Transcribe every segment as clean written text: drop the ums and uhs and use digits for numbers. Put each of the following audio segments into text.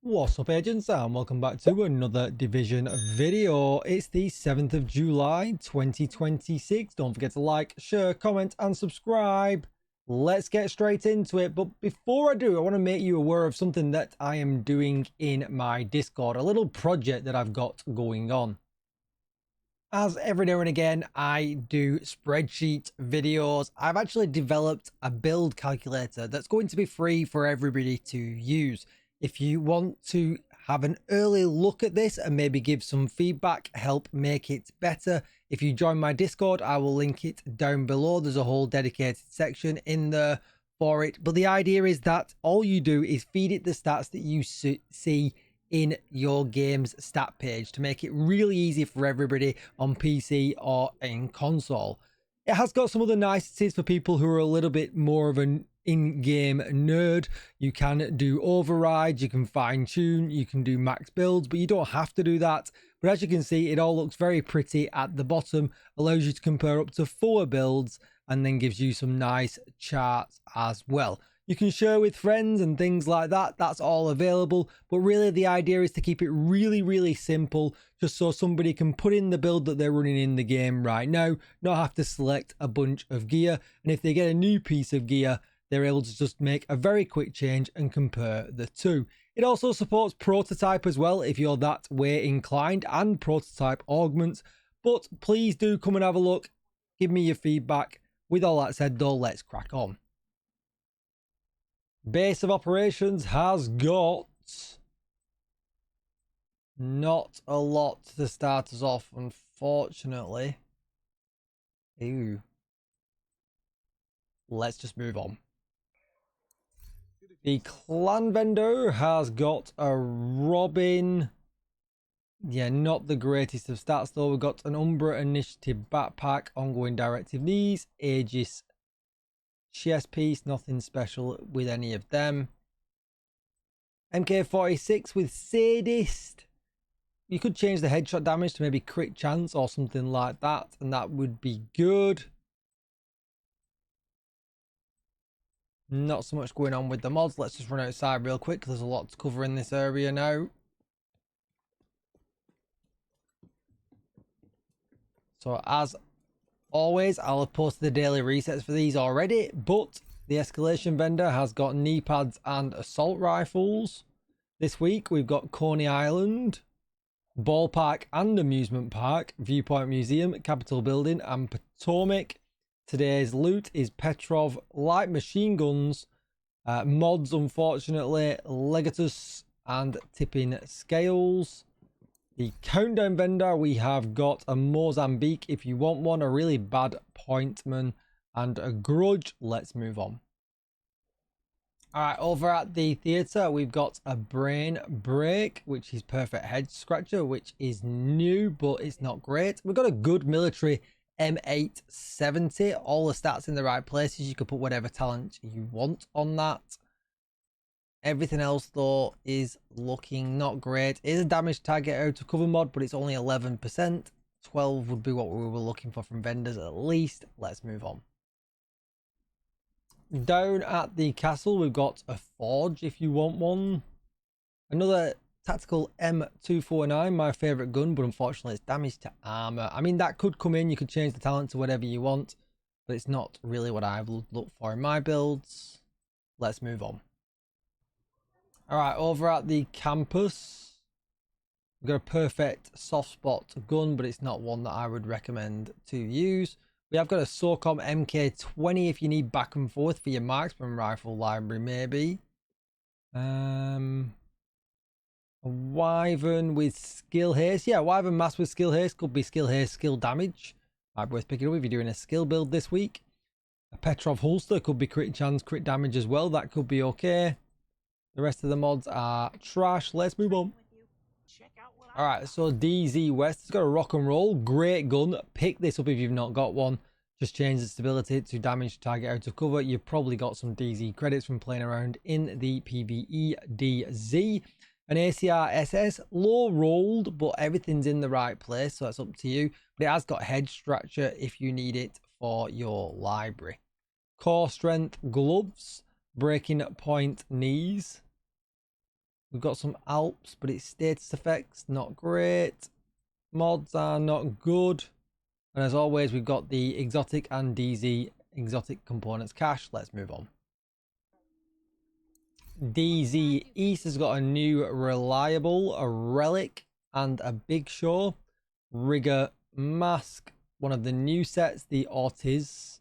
What's up, agents, and welcome back to another Division video. It's the 7th of July 2026. Don't forget to like, share, comment and subscribe. Let's get straight into it. But before I do, I want to make you aware of something that I am doing in my Discord, a little project that I've got going on. As every now and again, I do spreadsheet videos. I've actually developed a build calculator that's going to be free for everybody to use. If you want to have an early look at this and maybe give some feedback, help make it better, if you join my Discord, I will link it down below. There's a whole dedicated section in there for it. But the idea is that all you do is feed it the stats that you see in your game's stat page to make it really easy for everybody on PC or in console. It has got some other niceties for people who are a little bit more of an in-game nerd. You can do overrides, you can fine-tune, you can do max builds, but you don't have to do that. But as you can see, it all looks very pretty at the bottom, allows you to compare up to 4 builds, and then gives you some nice charts as well. You can share with friends and things like that. That's all available. But really the idea is to keep it really simple, just so somebody can put in the build that they're running in the game right now, not have to select a bunch of gear. And if they get a new piece of gear, they're able to just make a very quick change and compare the two. It also supports prototype as well if you're that way inclined, and prototype augments. But please do come and have a look. Give me your feedback. With all that said though, let's crack on. Base of operations has got not a lot to start us off, unfortunately. Ew. Let's just move on. The clan vendor has got a Robin. Yeah, not the greatest of stats though. We've got an Umbra Initiative backpack, ongoing directive knees, Aegis chest piece, nothing special with any of them. MK46 with Sadist. You could change the headshot damage to maybe crit chance or something like that, and that would be good. Not so much going on with the mods. Let's just run outside real quick. There's a lot to cover in this area now. So as always, I'll have posted the daily resets for these already, but the Escalation vendor has got knee pads and assault rifles. This week we've got Coney Island, Ballpark and Amusement Park, Viewpoint Museum, Capitol Building and Potomac. Today's loot is Petrov light machine guns, mods unfortunately, Legatus and tipping scales. The countdown vendor, we have got a Mozambique if you want one, a really bad pointman and a grudge. Let's move on. All right, over at the theatre, we've got a brain break, which is perfect head scratcher, which is new, but it's not great. We've got a good military M870, all the stats in the right places. You can put whatever talent you want on that. Everything else though is looking not great. It is a damage target out of cover mod, but it's only 11%. 12 would be what we were looking for from vendors at least. Let's move on. Down at the castle, we've got a forge if you want one. Another tactical M249, my favorite gun, but unfortunately it's damage to armor. I mean, that could come in. You could change the talent to whatever you want, but it's not really what I've looked for in my builds. Let's move on. All right, over at the campus, we've got a perfect soft spot gun, but it's not one that I would recommend to use. We have got a SOCOM MK20 if you need back and forth for your marksman rifle library, maybe. A Wyvern with skill haste. Yeah, Wyvern mask with skill haste could be skill haste, skill damage. Might be worth picking up if you're doing a skill build this week. A Petrov holster could be crit chance, crit damage as well. That could be okay. The rest of the mods are trash. Let's move on. All right, so DZ West has got a rock and roll. Great gun. Pick this up if you've not got one. Just change the stability to damage target out of cover. You've probably got some DZ credits from playing around in the PvE DZ. An ACR SS, low rolled, but everything's in the right place, so that's up to you. But it has got head structure if you need it for your library. Core strength gloves, breaking point knees. We've got some Alps, but it's status effects, not great. Mods are not good. And as always, we've got the exotic and DZ exotic components cache. Let's move on. DZ East has got a new reliable, a relic, and a big show. Rigger mask, one of the new sets, the Ortiz.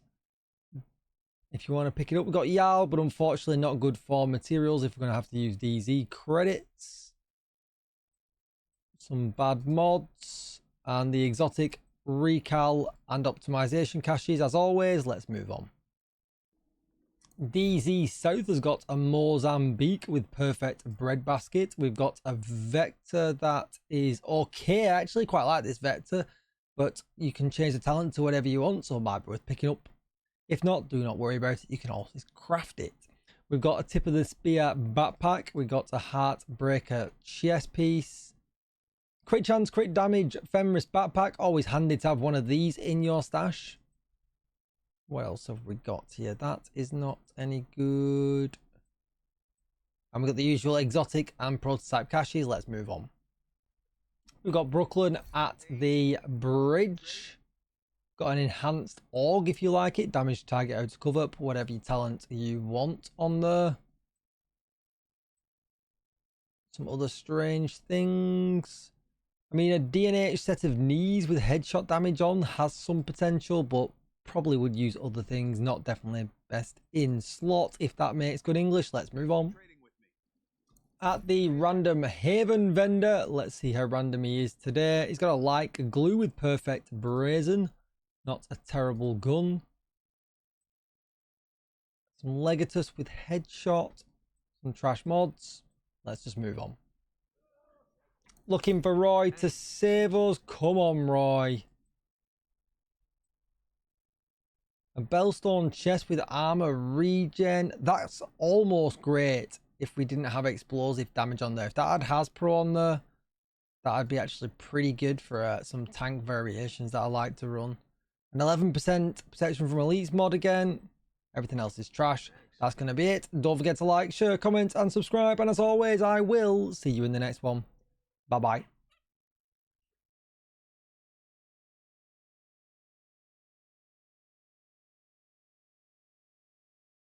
If you want to pick it up, we've got Yao, but unfortunately not good for materials if we're going to have to use DZ credits. Some bad mods, and the exotic recal and optimization caches as always. Let's move on. DZ South has got a Mozambique with perfect breadbasket. We've got a vector that is okay. I actually quite like this vector, but you can change the talent to whatever you want, so it might be worth picking up. If not, do not worry about it. You can always craft it. We've got a tip of the spear backpack. We've got a heartbreaker chest piece. Crit chance, crit damage, feminist backpack. Always handy to have one of these in your stash. What else have we got here? That is not any good. And we've got the usual exotic and prototype caches. Let's move on. We've got Brooklyn at the bridge. Got an enhanced AUG if you like it. Damage target out of cover. Put whatever talent you want on there. Some other strange things. I mean, a DNH set of knees with headshot damage on has some potential, but probably would use other things. Not definitely best in slot, if that makes good English. Let's move on. At the random Haven vendor, let's see how random he is today. He's got a like glue with perfect brazen. Not a terrible gun. Some Legatus with headshot. Some trash mods. Let's just move on. Looking for Roy to save us. Come on, Roy. A Bellstone chest with armor regen. That's almost great if we didn't have explosive damage on there. If that had Hasbro on there, that would be actually pretty good for some tank variations that I like to run. An 11% protection from elites mod again. Everything else is trash. That's going to be it. Don't forget to like, share, comment, and subscribe. And as always, I will see you in the next one. Bye-bye.